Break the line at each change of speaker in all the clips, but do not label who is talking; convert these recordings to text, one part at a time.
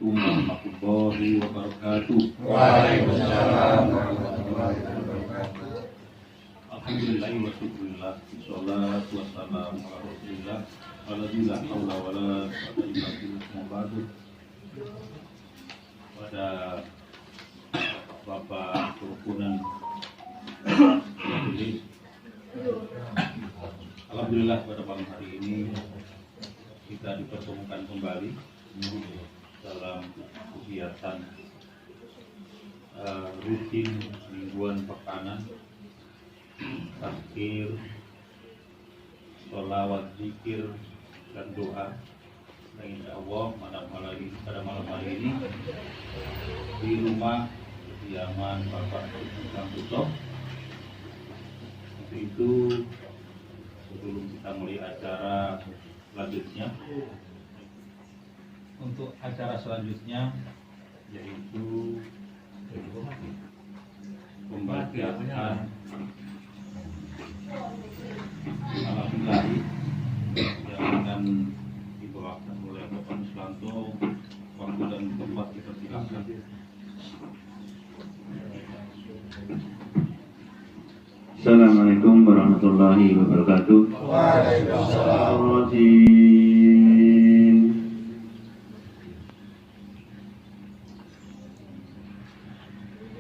Assalamualaikum warahmatullahi wabarakatuh.
Waalaikumsalam warahmatullahi wabarakatuh.
Alhamdulillah wa syukurillah. Wassalatu wassalamu ala rasulillah. Waladzina haula wala quwwata illa billah. Pada Bapak kerukunan majelis, alhamdulillah pada malam hari ini kita dipertemukan kembali dalam kegiatan rutin mingguan pekanan, takbir, sholawat, zikir, dan doa. Nah, insya Allah pada malam hari ini di rumah kediaman Bapak Kang Puto. Untuk itu, sebelum kita mulai acara selanjutnya, untuk acara selanjutnya yaitu pembacaan malam ilahi yang akan dibawakan oleh Bapak Islanto. Waktu dan tempat dipersilakan.
Assalamualaikum warahmatullahi wabarakatuh.
Waalaikumsalam.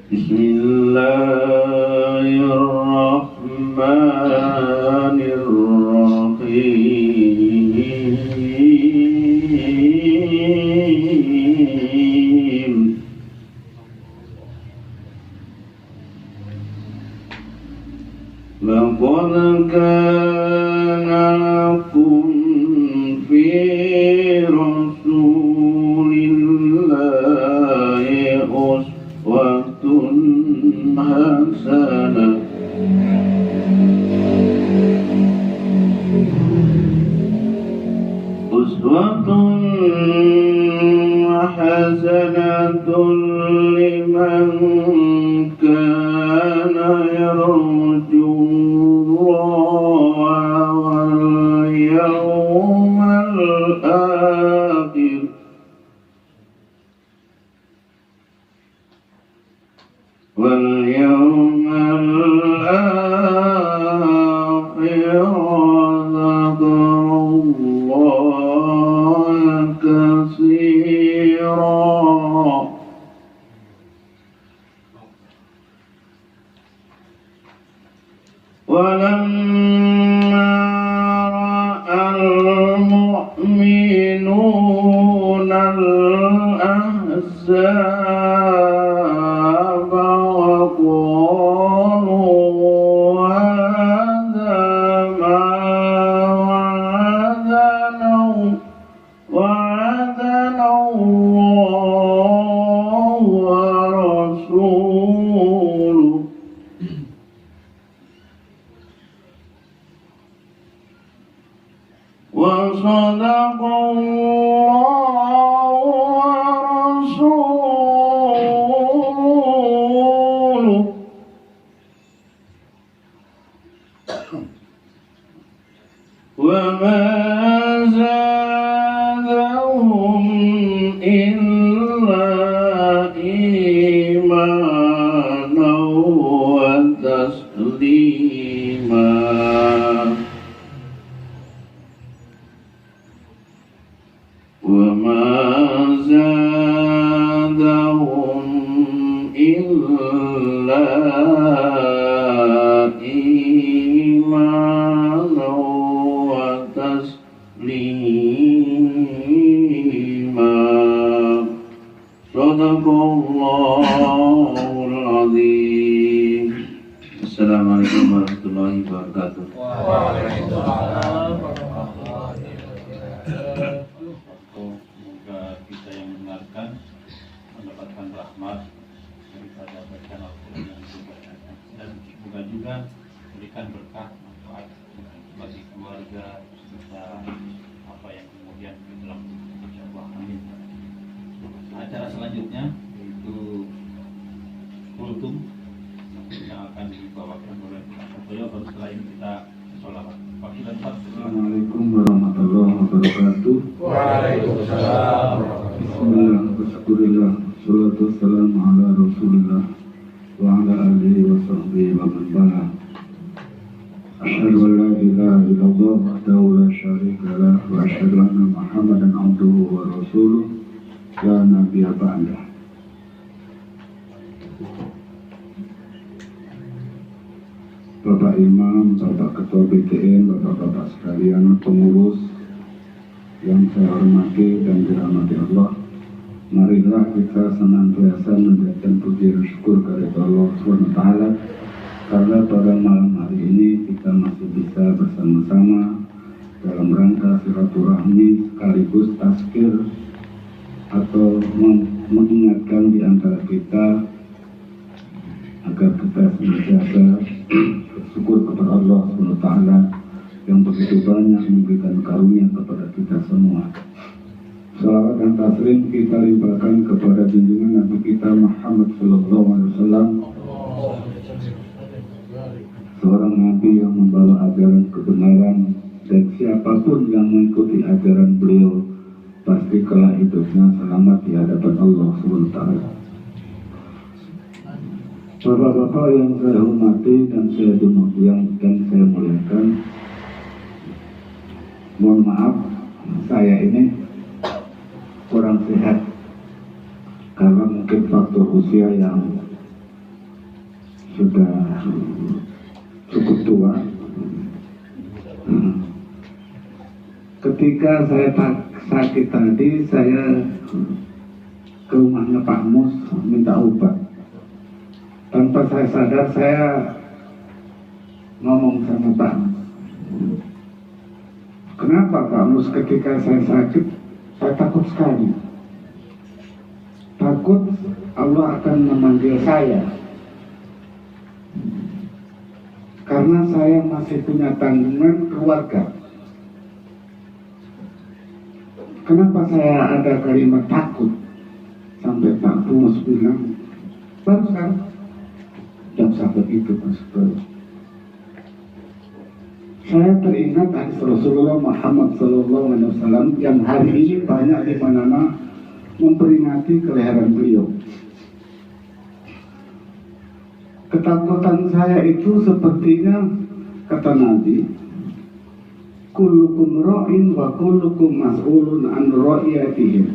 Bismillahirrahmanirrahim. Laqad kana lakum fi rasulillahi uswatun hasanah. Uswatun hasanatun liman kana yarju Allah wal yawmal akhir. Wal yawmal akhir dzakarallaha katsira. وَلَمَّا رَأَى الْمُؤْمِنُونَ الْأَحْزَابَ وَقَالُوا هَذَا مَا وَعَدَنَا اللَّهُ وَرَسُولُهُ وصدق الله ورسوله وما زادهم إلا إيمانا وتسليما. وما زادهم إلا إيمانا وتسليما. صدق الله العظيم. Assalamualaikum warahmatullahi wabarakatuh.
Waalaikumsalam.
Semoga kita yang mendengarkan mendapatkan rahmat daripada bacaan Al-Quran yang dibacakan, dan semoga juga memberikan berkah manfaat bagi keluarga serta apa yang kemudian dalam insyaallah. Amin. Acara selanjutnya yaitu kultum yang akan dibawakan oleh Pak Sotoyo. Setelah ini kita sholawat.
Assalamualaikum warahmatullahi wabarakatuh.
Waalaikumsalam.
Bismillahirrahmanirrahim.
syukurillah, salatu wassalamu ala rasulillah wa ala alihi wa sahbihi wa man bala. Asyhadu an la ilaha illallah wahdahu la syarika lah wa asyhadu anna Muhammadan abduhu wa rasuluh la nabiyya ba'dah. Bapak Imam, Bapak Ketua BTN, Bapak-bapak sekalian, pengurus yang saya hormati dan dirahmati Allah, marilah kita senantiasa menjadikan puji dan syukur kepada Allah SWT, karena pada malam hari ini kita masih bisa bersama-sama dalam rangka silaturahmi sekaligus tazkir atau mengingatkan di antara kita agar kita senantiasa bersyukur kepada Allah SWT yang begitu banyak memberikan karunia kepada kita semua. Salawat dan taslim kita limpahkan kepada junjungan Nabi kita Muhammad SAW, seorang Nabi yang membawa ajaran kebenaran, dan siapapun yang mengikuti ajaran beliau pasti kelak hidupnya selamat di hadapan Allah SWT. Bapak-bapak yang saya hormati dan saya muliakan, mohon maaf saya ini kurang sehat karena mungkin faktor usia yang sudah cukup tua. Ketika saya sakit tadi, saya ke rumahnya Pak Mus minta obat. Tanpa saya sadar, saya ngomong sama Pak Mus, kenapa Pak Mus ketika saya sakit, saya takut sekali. Takut Allah akan memanggil saya, karena saya masih punya tanggungan keluarga. Kenapa saya ada kalimat takut? Sampai Pak Mus bilang, barusan jam sahabat itu Mas Bro. Saya teringat hadis Rasulullah Muhammad SAW yang hari ini banyak di mana-mana memperingati kelahiran beliau. Ketakutan saya itu sepertinya kata Nabi, kullukum ra'in wa kullukum mas'ulun an ra'iyatihim.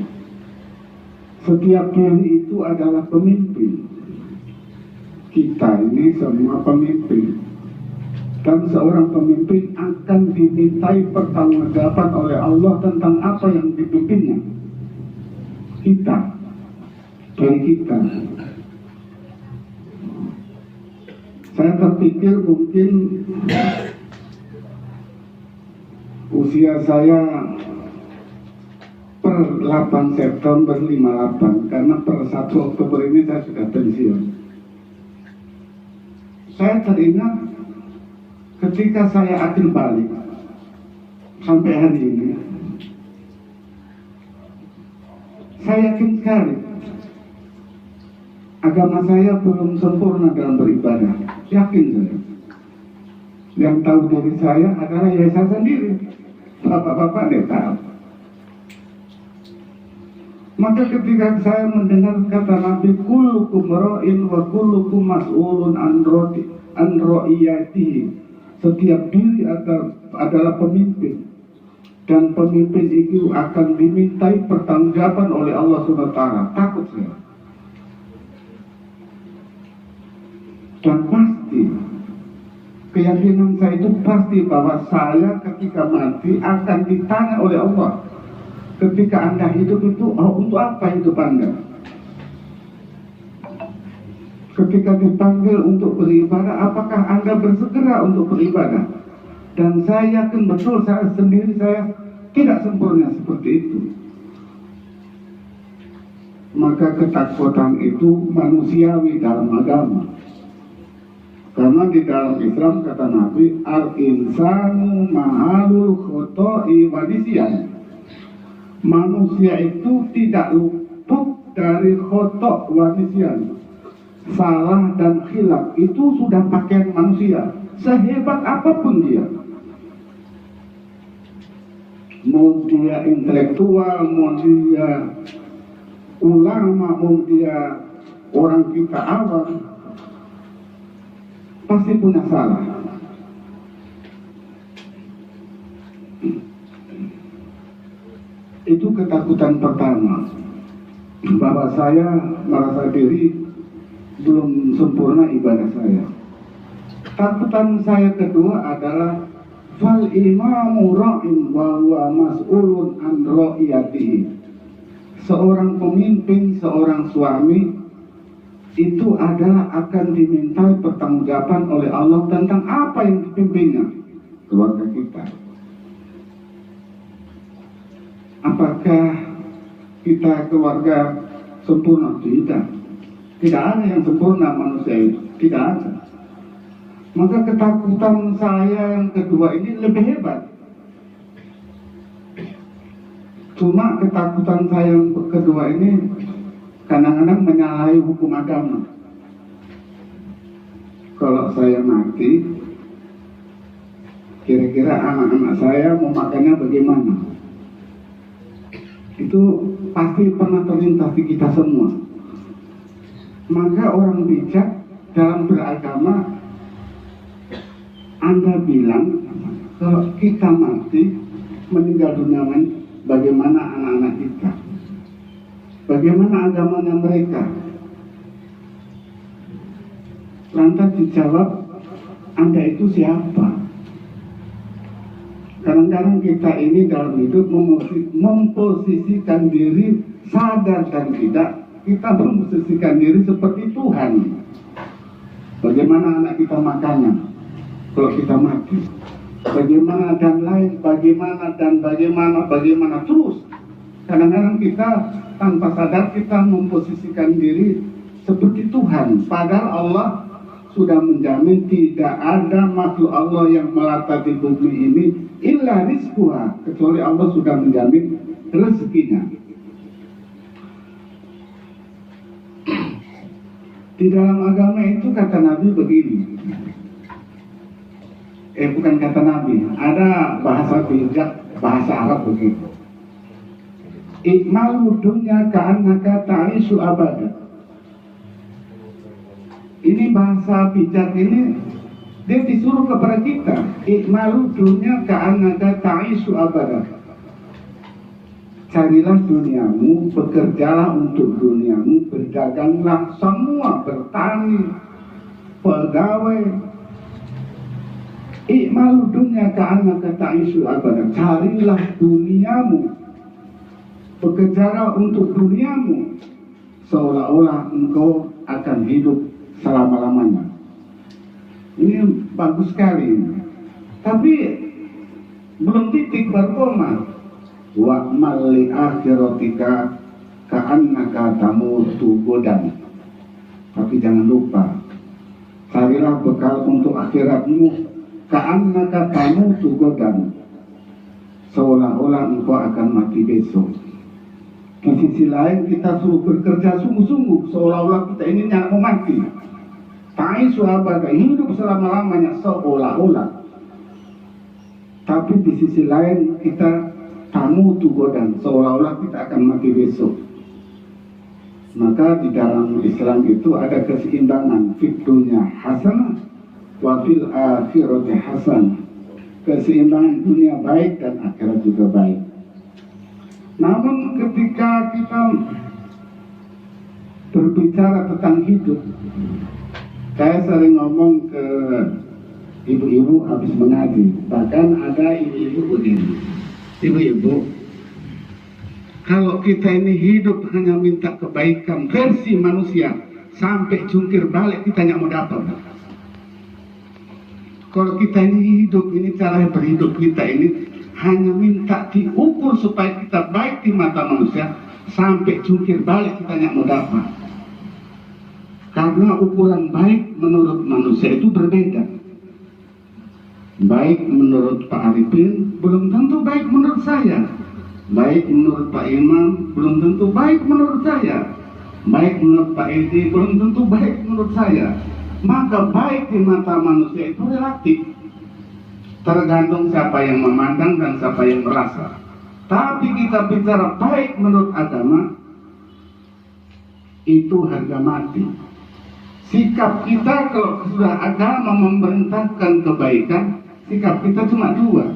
Setiap diri itu adalah pemimpin. Kita ini semua pemimpin, dan seorang pemimpin akan dimintai pertanggungjawaban oleh Allah tentang apa yang dipimpinnya. Dari kita. Saya terpikir mungkin usia saya per 8 September 58, karena per 1 Oktober ini saya sudah pensiun. Saya teringat ketika saya akan balik sampai hari ini, saya yakin sekali agama saya belum sempurna dalam beribadah. Yakin saya. Yang tahu diri saya adalah ya saya sendiri. Bapak-bapak tidak tahu. Maka ketika saya mendengar kata Nabi, kullukum ra'in wa kullukum mas'ulun an ra'iyatihi, setiap diri adalah pemimpin, dan pemimpin itu akan dimintai pertanggungjawaban oleh Allah SWT. Takut saya. Dan pasti, keyakinan saya itu pasti bahwa saya ketika mati akan ditanya oleh Allah. Ketika Anda hidup itu, untuk apa hidup Anda? Ketika dipanggil untuk beribadah, apakah Anda bersegera untuk beribadah? Dan saya yakin betul saya sendiri, saya tidak sempurna seperti itu. Maka ketakutan itu manusiawi dalam agama. Karena di dalam Islam kata Nabi, al-insanu mahalul khoto'i wa nisyan. Manusia itu tidak luput dari khoto' wa nisyan. Salah dan khilaf itu sudah pakaian manusia, sehebat apapun dia. Mau dia intelektual, mau dia ulama dia orang kita awam, pasti punya salah. Itu ketakutan pertama, bahwa saya merasa diri belum sempurna ibadah saya. Ketakutan saya kedua adalah fal imamu ra'in wa huwa mas'ulun an ra'iyatihi. Seorang pemimpin, seorang suami itu adalah akan dimintai pertanggungjawaban oleh Allah tentang apa yang dipimpinnya, keluarga kita. Apakah kita keluarga sempurna? Tidak. Tidak ada yang sempurna manusia itu. Tidak ada. Maka ketakutan saya yang kedua ini lebih hebat. Cuma ketakutan saya yang kedua ini kadang-kadang menyalahi hukum agama. Kalau saya mati, kira-kira anak-anak saya mau makannya bagaimana? Itu pasti pernah terlintas di kita semua. Maka orang bijak dalam beragama, Anda bilang kalau kita mati meninggal dunia, bagaimana anak-anak kita? Bagaimana agamanya mereka? Lantas dijawab, Anda itu siapa? Kadang-kadang kita ini dalam hidup memposisikan diri, sadar dan tidak, kita memposisikan diri seperti Tuhan. Bagaimana anak kita makannya kalau kita mati? Bagaimana dan lain, bagaimana terus. Kadang-kadang kita tanpa sadar kita memposisikan diri seperti Tuhan. Padahal Allah sudah menjamin tidak ada makhluk Allah yang melata di bumi ini illa rizquha, kecuali Allah sudah menjamin rezekinya. Di dalam agama itu kata Nabi begini. Bukan kata Nabi, ada bahasa bijak, bahasa Arab begitu. Ikmalu dunya ka'annaka ta'ishu abada. Ini bahasa bijak ini, dia disuruh kepada kita. Ikmalu dunya ka'annaka ta'ishu abada. Carilah duniamu, bekerjalah untuk duniamu, berdaganglah, semua bertani, pegawai. Ikmalu dunya ka'annaka ta'ishu abada. Carilah duniamu, bekerjalah untuk duniamu, seolah-olah engkau akan hidup selama-lamanya. Ini bagus sekali. Tapi belum titik baru koma. Wa'mal li akhiratika ka'annaka tamutu godan. Tapi jangan lupa, carilah bekal untuk akhiratmu, ka'annaka tamutu godan, seolah-olah engkau akan mati besok. Di sisi lain kita suruh bekerja sungguh-sungguh, seolah-olah kita ini mau mati. Ta'ishu abada, hidup selama-lamanya seolah-olah. Tapi di sisi lain kita tamutu godan, seolah-olah kita akan mati besok. Maka di dalam Islam itu ada keseimbangan, fid dunya hasanah wa fil akhirati hasanah. Keseimbangan dunia baik dan akhirat juga baik. Namun ketika kita berbicara tentang hidup, saya sering ngomong ke ibu-ibu habis mengaji. Bahkan ada ibu-ibu begini, ibu-ibu, kalau kita ini hidup hanya minta kebaikan versi manusia, sampai jungkir balik kita nggak mau dapat. Kalau kita ini hidup, ini cara berhidup kita ini hanya minta diukur supaya kita baik di mata manusia, sampai jungkir balik kita nggak mau dapat. Karena ukuran baik menurut manusia itu berbeda. Baik menurut Pak Arifin belum tentu baik menurut saya. Baik menurut Pak Imam belum tentu baik menurut saya. Baik menurut Pak Edi belum tentu baik menurut saya. Maka baik di mata manusia itu relatif, tergantung siapa yang memandang dan siapa yang merasa. Tapi kita bicara baik menurut agama, itu harga mati. Sikap kita kalau sudah agama memerintahkan kebaikan, sikap kita cuma dua.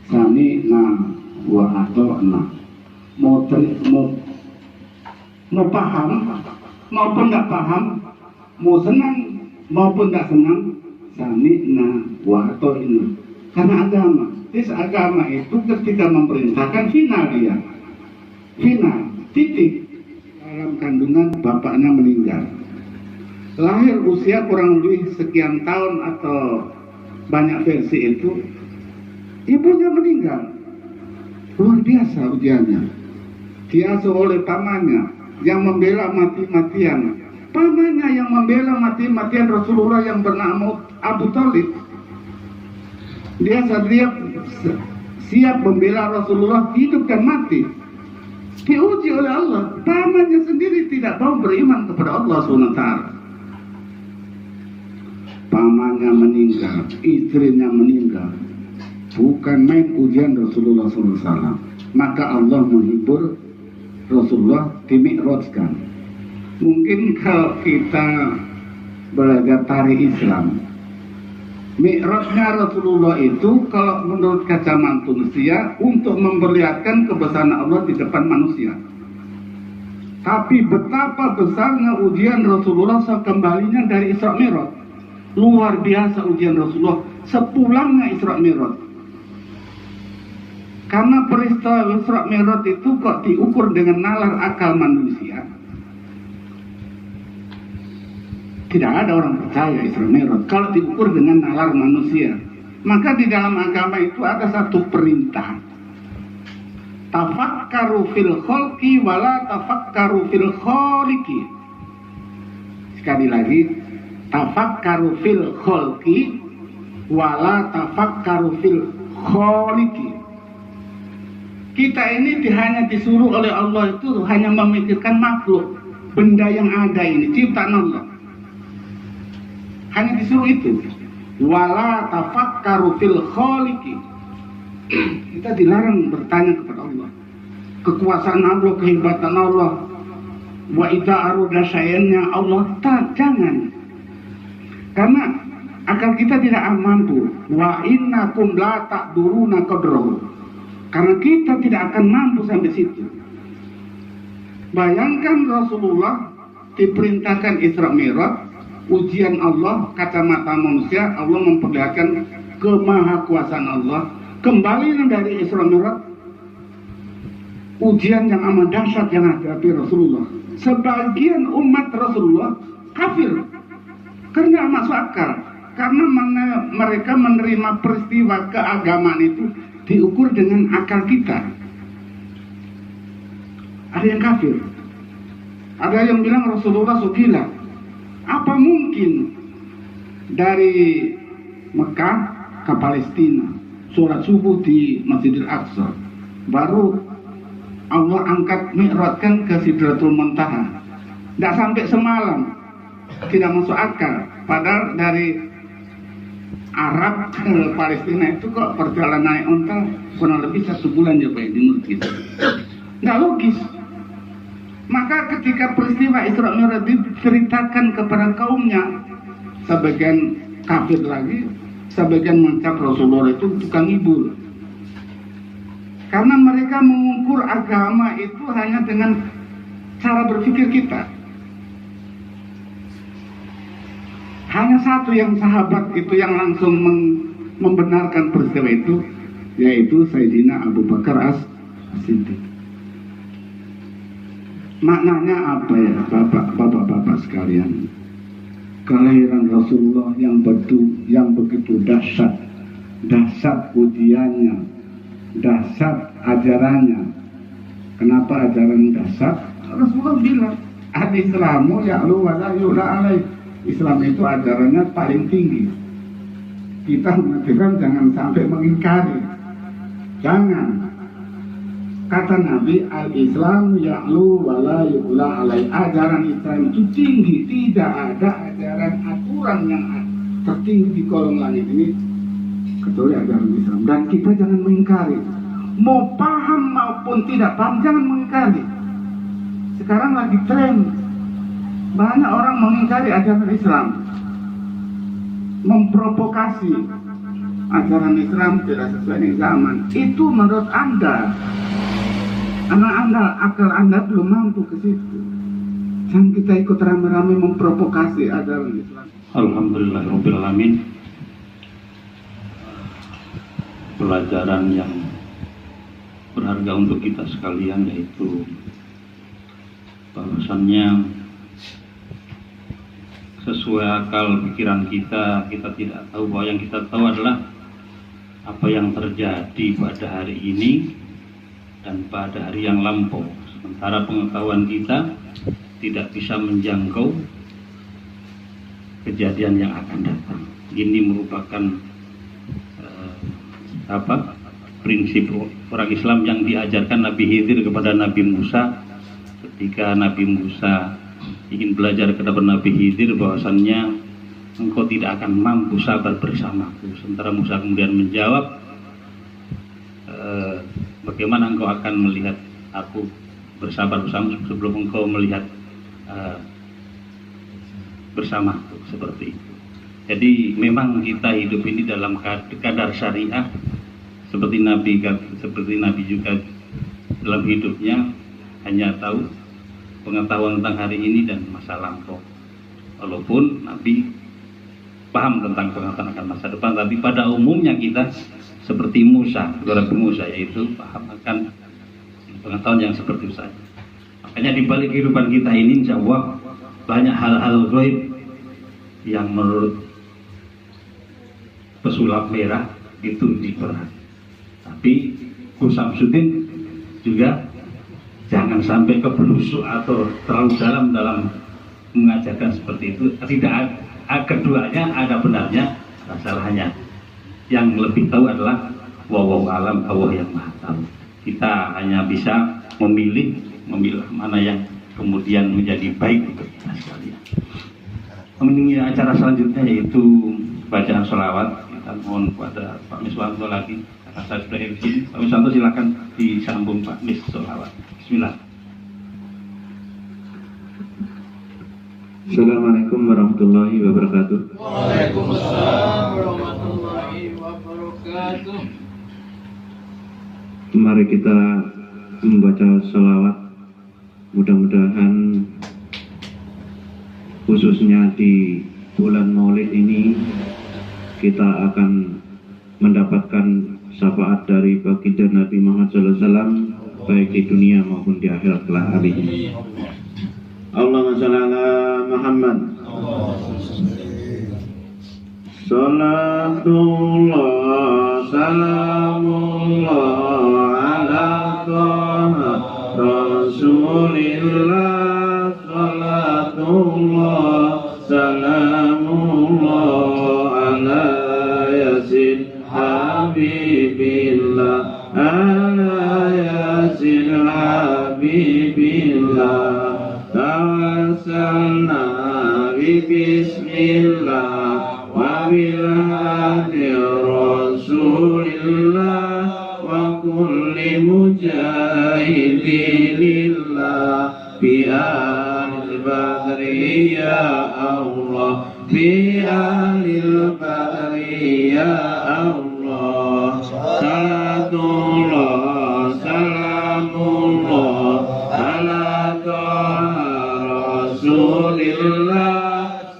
Sami'na wa ata'na. Mau paham maupun tidak paham, mau senang maupun tidak senang, sami'na wa ata'na. Karena agama, agama itu ketika memerintahkan final dia, final, titik. Dalam kandungan bapaknya meninggal, lahir usia kurang lebih sekian tahun atau banyak versi itu, ibunya meninggal. Luar biasa ujiannya. Diasuh oleh pamannya yang membela mati-matian. Pamannya yang membela mati-matian Rasulullah yang bernama Abu Thalib. Dia siap membela Rasulullah hidup dan mati. Diuji oleh Allah. Pamannya sendiri tidak mau beriman kepada Allah SWT. Pamannya meninggal, istrinya meninggal. Bukan main ujian Rasulullah SAW. Maka Allah menghibur Rasulullah dimi'rajkan. Mungkin kalau kita belajar tarikh Islam, mi'rajnya Rasulullah itu kalau menurut kacamata manusia untuk memperlihatkan kebesaran Allah di depan manusia. Tapi betapa besarnya ujian Rasulullah sekembalinya dari Isra Mi'raj. Luar biasa ujian Rasulullah sepulangnya Isra Mi'raj. Karena peristiwa Isra Mi'raj itu kok diukur dengan nalar akal manusia. Tidak ada orang percaya Isra Mi'raj kalau diukur dengan nalar manusia. Maka di dalam agama itu ada satu perintah. Tafakkaru fil khalqi wala tafakkaru fil khaliqi. Sekali lagi, tafakkaru fil khalqi wala tafakkaru fil khaliqi. Kita ini hanya disuruh oleh Allah itu hanya memikirkan makhluk, benda yang ada ini, ciptaan Allah. Hanya disuruh itu. Wala tafakkaru fil khaliqi. Kita dilarang bertanya kepada Allah. Kekuasaan Allah, kehebatan Allah. Wa idza arada syai'an Allah, jangan. Karena akal kita tidak mampu. Wa innakum la taqduruna qadrahu. Karena kita tidak akan mampu sampai situ. Bayangkan Rasulullah diperintahkan Isra Mi'raj, ujian Allah, kacamata manusia, Allah memperlihatkan kemahakuasaan Allah. Kembali dari Isra Mi'raj, ujian yang amat dahsyat yang dihadapi Rasulullah. Sebagian umat Rasulullah kafir karena masuk akal, karena mereka menerima peristiwa keagamaan itu diukur dengan akal kita. Ada yang kafir, ada yang bilang Rasulullah so gila. Apa mungkin dari Mekah ke Palestina sholat subuh di Masjidil Aqsa, baru Allah angkat mi'rajkan ke Sidratul Muntaha, tidak sampai semalam, tidak masuk akal. Padahal dari Arab ke Palestina itu kok perjalanan naik onta kurang lebih 1 bulan ya Pak, menurut kita nggak logis. Maka ketika peristiwa Isra Mi'raj diceritakan kepada kaumnya, sebagian kafir lagi, sebagian mencap Rasulullah itu tukang hibur. Karena mereka mengukur agama itu hanya dengan cara berpikir kita. Hanya satu yang sahabat itu yang langsung membenarkan peristiwa itu, yaitu Sayyidina Abu Bakar As-Siddiq. Maknanya apa ya bapak-bapak sekalian? Kelahiran Rasulullah yang begitu dahsyat ujiannya, dahsyat ajarannya. Kenapa ajaran dahsyat? Rasulullah bilang, al-Islamu ya'lu wa la yu'la alaih. Islam itu ajarannya paling tinggi. Kita mengatakan jangan sampai mengingkari. Jangan. Kata Nabi, al-Islam ya'lu wa la yu'la alaih. Ajaran Islam itu tinggi. Tidak ada ajaran aturan yang tertinggi di kolong langit ini kecuali ajaran Islam. Dan kita jangan mengingkari. Mau paham maupun tidak paham, jangan mengingkari. sekarang lagi tren. Banyak orang mengingkari ajaran Islam, memprovokasi ajaran Islam tidak sesuai dengan zaman. Itu menurut Anda, akal Anda belum mampu ke situ. Jangan kita ikut rame-rame memprovokasi ajaran Islam.
Alhamdulillahirabbil alamin. Pelajaran yang berharga untuk kita sekalian yaitu bahwasannya sesuai akal pikiran kita tidak tahu, bahwa yang kita tahu adalah apa yang terjadi pada hari ini dan pada hari yang lampau. Sementara pengetahuan kita tidak bisa menjangkau kejadian yang akan datang. Ini merupakan prinsip orang Islam yang diajarkan Nabi Khidir kepada Nabi Musa ketika Nabi Musa ingin belajar kepada Nabi Khidir bahwasannya engkau tidak akan mampu sabar bersamaku. Sementara Musa kemudian menjawab, bagaimana engkau akan melihat aku bersabar bersama sebelum engkau melihat bersamaku, seperti itu. Jadi memang kita hidup ini dalam kadar syariah seperti Nabi juga dalam hidupnya hanya tahu pengetahuan tentang hari ini dan masa lampau. Walaupun Nabi paham tentang pengetahuan akan masa depan, tapi pada umumnya kita seperti Nabi Musa, yaitu paham akan pengetahuan yang seperti itu saja. Makanya di balik kehidupan kita ini insya Allah banyak hal-hal gaib yang menurut pesulap merah itu diperhatikan. Tapi Gus Samsudin juga jangan sampai kebelusuk atau terlalu dalam mengajarkan seperti itu. Tidak, keduanya ada benarnya, masalahnya yang lebih tahu adalah wallahu alam, Allah yang maha tahu. Kita hanya bisa memilah mana yang kemudian menjadi baik untuk kita sekalian. Ini acara selanjutnya yaitu bacaan sholawat. Kita mohon kepada Pak Miswanto lagi, karena saya sudah di sini. Pak Miswanto silakan disambung Pak Mis sholawat. Bismillah.
Assalamualaikum warahmatullahi wabarakatuh.
Waalaikumsalam warahmatullahi wabarakatuh.
Mari kita membaca sholawat. Mudah-mudahan khususnya di bulan Maulid ini kita akan mendapatkan syafaat dari baginda Nabi Muhammad SAW baik di dunia maupun di akhirat kelak hari. Allahumma shalli ala Muhammad. Salatullah salamullah ala Taha Rasulillah. Salatullah salamullah ala Yasin Habibillah, ala Yasin Habibillah. Tawassalna bismillah wa bilhadi Rasulillah wa kulli mujahidilillah bi alil badri ya Allah, bi alil badri ya Allah. Salatullah salamullah ala Rasulillah.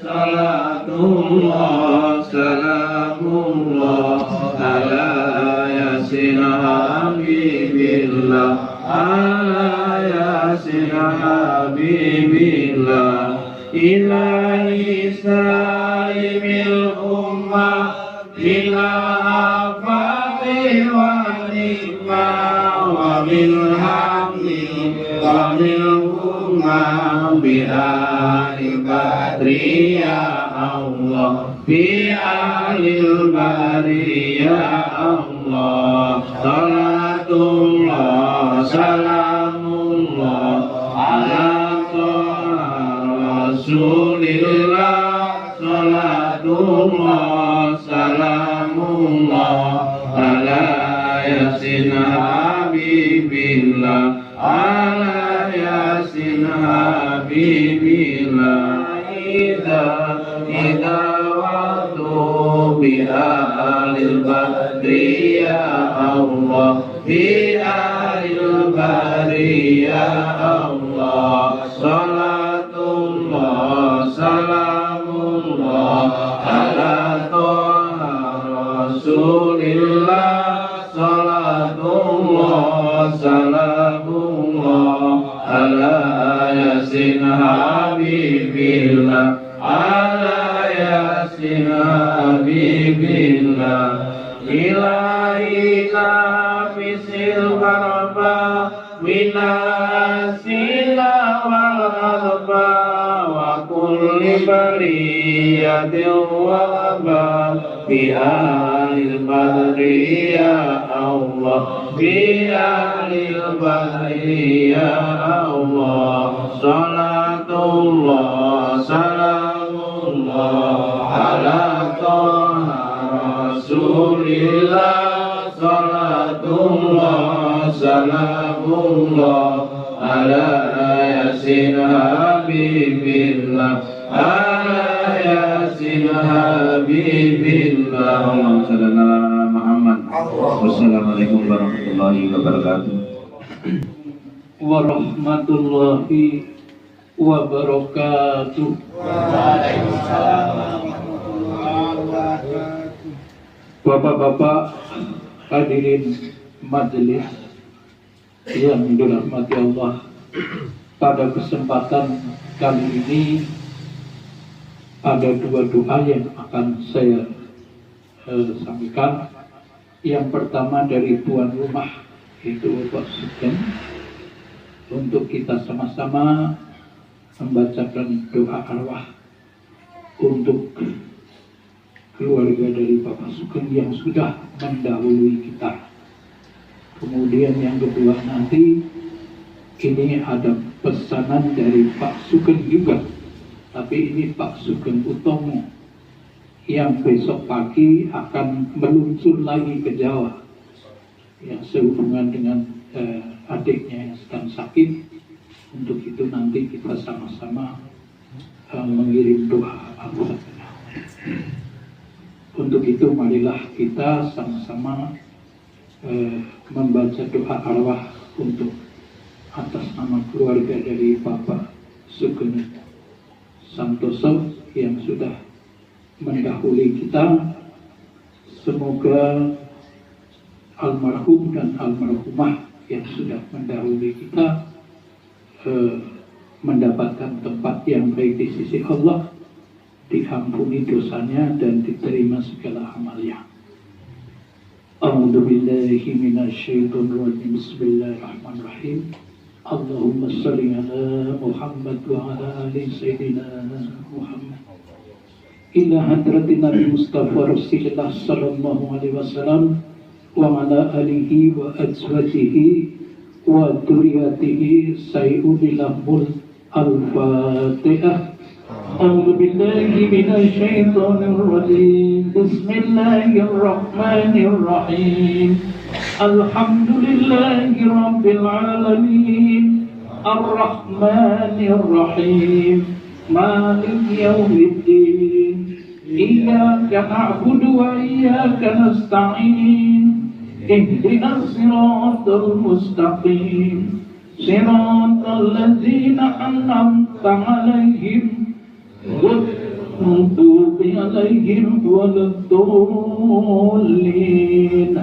Salatullah salamullah ala Yasin Habibillah, ala Yasin Habibillah. Ilahi salimil ummah bila afati wa nikmah wa bil hamdi wa bil ummah bi ali badri ya Allah, bi alil badri ya Allah. Salatullah salamullah ala Rasulillah. Salatullah salamullah ala Yasin Habibillah, ala Yasin
habibillah idza wa'tu bi ahlil badri ya Allah bi ahlil badri ya Allah salatullah salamullah ala Rasulillah salatullah salamullah ala yasin habibillah ala yasin habibillah ilahi nafisil harba minasila wal harba wa kulli bariyatil walaba bi ahlil badri ya Allah bi ahlil badri ya Allah salatullah salamullah ala Rasulillah salatullah salamullah ala yasin habibillah ala yasin habibillah Allahumma shalli ala Muhammad. Wassalamualaikum warahmatullahi wabarakatuh.
Warahmatullahi wabarakatuh. Bapak-bapak hadirin majelis yang dirahmati Allah, pada kesempatan kali ini ada dua doa yang akan saya sampaikan. Yang pertama dari tuan rumah, yaitu Bapak Sugeng, untuk kita sama-sama membacakan doa arwah untuk keluarga dari Bapak Sugeng yang sudah mendahului kita. Kemudian yang kedua nanti ini ada pesanan dari Pak Sugeng juga, tapi ini Pak Sugeng Utomo yang besok pagi akan meluncur lagi ke Jawa, yang sehubungan dengan adiknya yang sedang sakit. Untuk itu nanti kita sama-sama mengirim doa Al-Fatihah. Untuk itu marilah kita sama-sama membaca doa arwah untuk atas nama keluarga dari Bapak Sugeng Santoso yang sudah mendahului kita. Semoga almarhum dan almarhumah yang sudah mendahului kita mendapatkan tempat yang baik di sisi Allah, diampuni dosanya dan diterima segala amalnya. A'udzu billahi minasyaitonir rajim. Bismillahirrahmanirrahim. Allahumma shalli ala Muhammad wa ala ali sayyidina Muhammad. Ila hadratin Nabi Mustafa Rasulullah sallallahu alaihi wasallam wa ala alihi wa azwajihi wa dzurriyyatihi sayyidil al-Fatihah. أعوذ بالله من الشيطان الرجيم. بسم الله الرحمن الرحيم. الحمد لله رب العالمين الرحمن الرحيم مالك يوم الدين إياك نعبد وإياك نستعين اهدنا الصراط المستقيم صراط الذين أنعمت عليهم والمغضوب عليهم ولا الضالين.